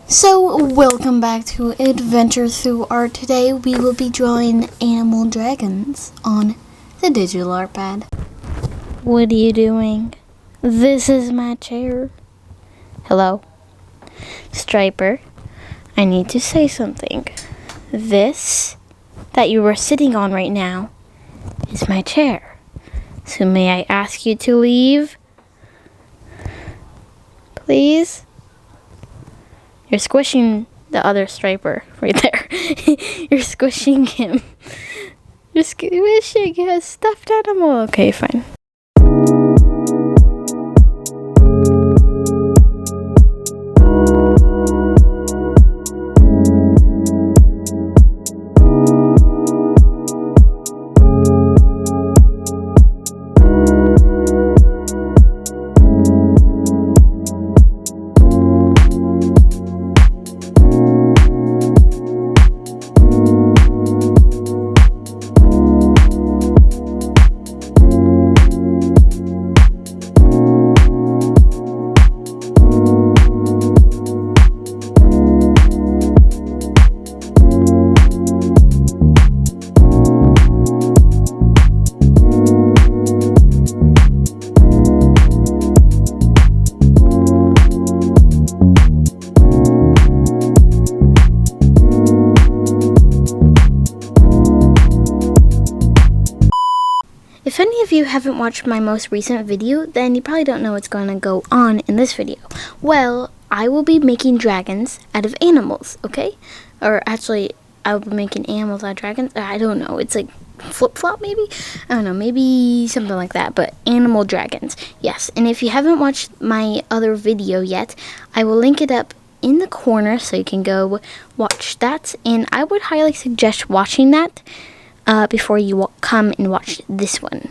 So, welcome back to Adventure Through Art. Today we will be drawing animal dragons on the digital art pad. What are you doing? This is my chair. Hello? Striper, I need to say something. This that you are sitting on right now is my chair. So may I ask you to leave? Please? You're squishing the other Striper right there. You're squishing him. You're squishing his stuffed animal. Okay, fine. If any of you haven't watched my most recent video, then you probably don't know what's going to go on in this video. Well, I will be making dragons out of animals, okay? Or actually, I will be making animals out of dragons. I don't know. It's like flip-flop maybe? I don't know. Maybe something like that. But animal dragons. Yes. And if you haven't watched my other video yet, I will link it up in the corner so you can go watch that. And I would highly suggest watching that before you come and watch this one.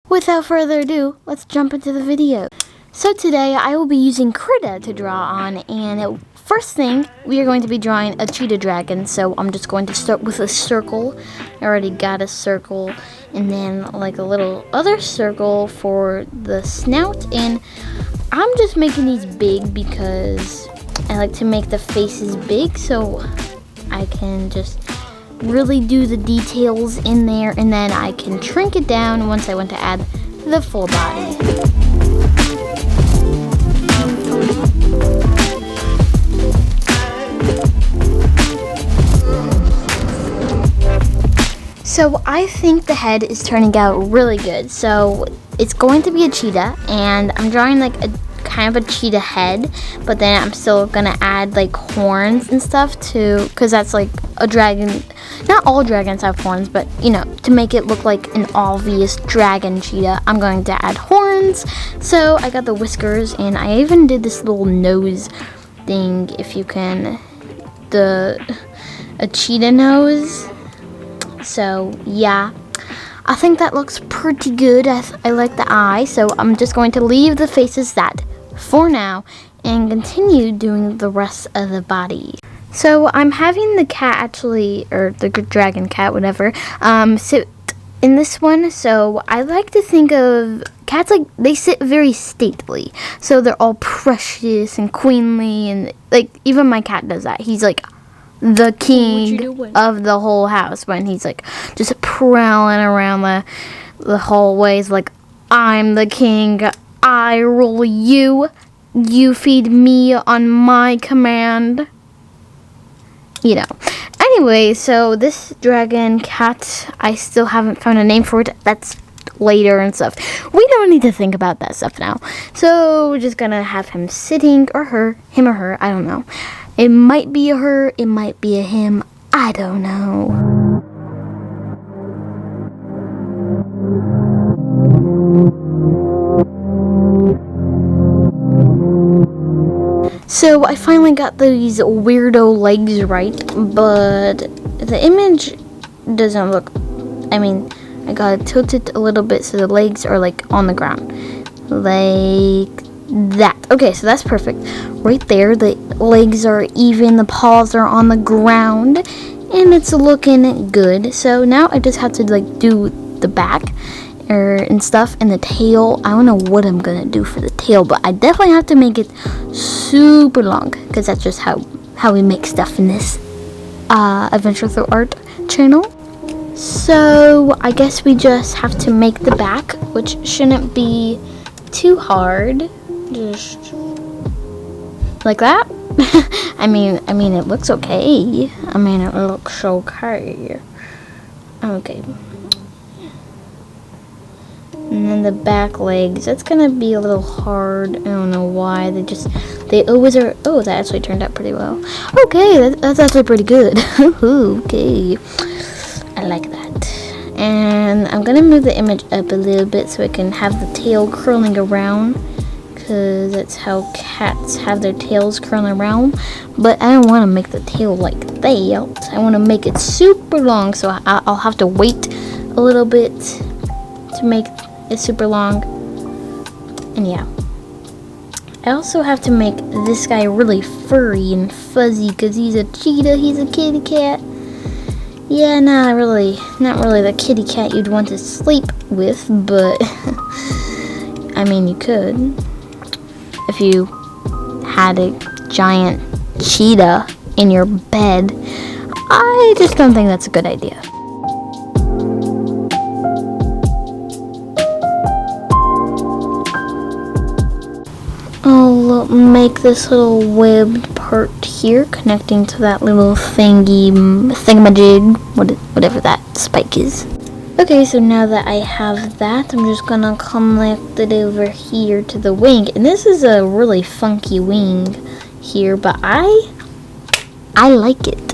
Without further ado, let's jump into the video. So today I will be using Krita to draw on, and first thing we are going to be drawing a cheetah dragon. So I'm just going to start with a circle. I already got a circle, and then like a little other circle for the snout, and I'm just making these big because I like to make the faces big so I can just really do the details in there, and then I can shrink it down once I want to add the full body. So I think the head is turning out really good. So it's going to be a cheetah, and I'm drawing like a kind of a cheetah head, but then I'm still gonna add like horns and stuff too, because that's like a dragon. Not all dragons have horns, but you know, to make it look like an obvious dragon cheetah, I'm going to add horns. So I got the whiskers, and I even did this little nose thing, if you can, a cheetah nose. So yeah, I think that looks pretty good. I like the eye, so I'm just going to leave the faces that for now and continue doing the rest of the body. So I'm having the cat actually, or the dragon cat, whatever, sit in this one. So I like to think of cats like they sit very stately. So they're all precious and queenly, and like even my cat does that. He's like the king of the whole house when he's like just prowling around the hallways like, I'm the king, I rule you, you feed me on my command. You know. Anyway, so this dragon cat, I still haven't found a name for it. That's later and stuff. We don't need to think about that stuff now. So we're just gonna have him sitting, or her, him or her, I don't know. It might be a her, it might be a him, I don't know. So I finally got these weirdo legs right, but the image doesn't look, I mean, I gotta tilt it a little bit so the legs are like on the ground, like that. Okay, so that's perfect. Right there, the legs are even, the paws are on the ground, and it's looking good. So now I just have to like do the back and stuff, and the tail. I don't know what I'm gonna do for the tail, but I definitely have to make it super long because that's just how how we make stuff in this Adventure Through Art channel. So I guess we just have to make the back, which shouldn't be too hard. Just like that. I mean it looks okay. It looks okay. Okay. And then the back legs, that's gonna be a little hard. I don't know why. They always are. Oh, that actually turned out pretty well. Okay, that's actually pretty good. Okay. I like that. And I'm gonna move the image up a little bit so I can have the tail curling around, because that's how cats have their tails curling around. But I don't want to make the tail like that. I want to make it super long, so I'll have to wait a little bit to make it super long. And yeah, I also have to make this guy really furry and fuzzy because he's a cheetah. He's a kitty cat. Yeah, not really the kitty cat you'd want to sleep with, but you could if you had a giant cheetah in your bed. I just don't think that's a good idea. I'll make this little webbed part here connecting to that little thingamajig, whatever that spike is. Okay, so now that I have that, I'm just gonna connect it over here to the wing. And this is a really funky wing here, but I like it.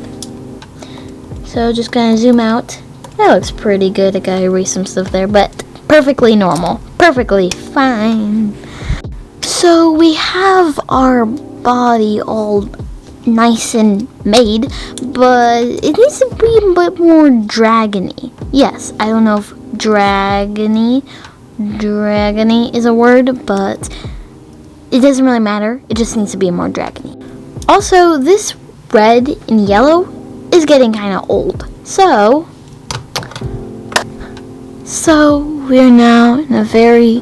So just gonna zoom out. That looks pretty good. I gotta erase some stuff there, but perfectly normal. Perfectly fine. So we have our body all nice and made, but it needs to be a bit more dragony. Yes, I don't know if dragony is a word, but it doesn't really matter. It just needs to be more dragony. Also, this red and yellow is getting kind of old. So we're now in a very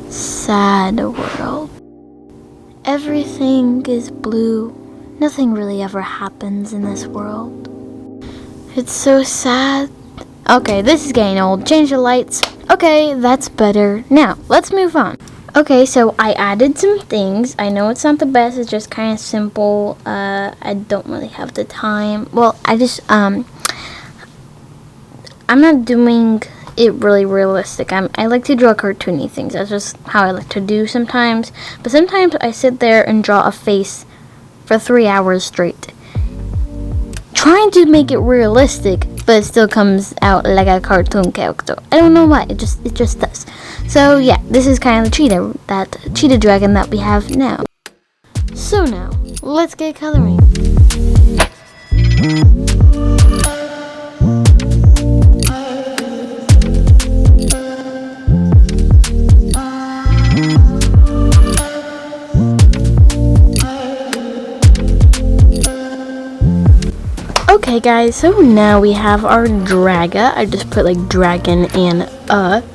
sad world. Everything is blue. Nothing really ever happens in this world. It's so sad. Okay, this is getting old. Change the lights. Okay, that's better. Now, let's move on. Okay, so I added some things. I know it's not the best. It's just kind of simple. I don't really have the time. Well, I'm not doing it really realistic. I like to draw cartoony things. That's just how I like to do sometimes. But sometimes I sit there and draw a face for 3 hours straight, trying to make it realistic, but it still comes out like a cartoon character. I don't know why. It just does. So yeah, this is kind of the cheetah dragon that we have now. So now, let's get coloring. Okay guys, so now we have our draga. I just put like dragon and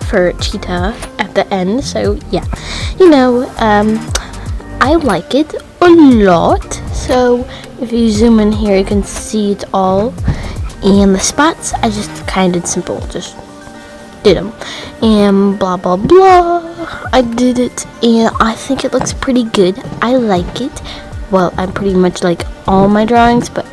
for cheetah at the end. So yeah, I like it a lot. So if you zoom in here, you can see it all. And the spots, I just kind of did simple, just did them. And blah blah blah, I did it, and I think it looks pretty good. I like it. Well, I pretty much like all my drawings, but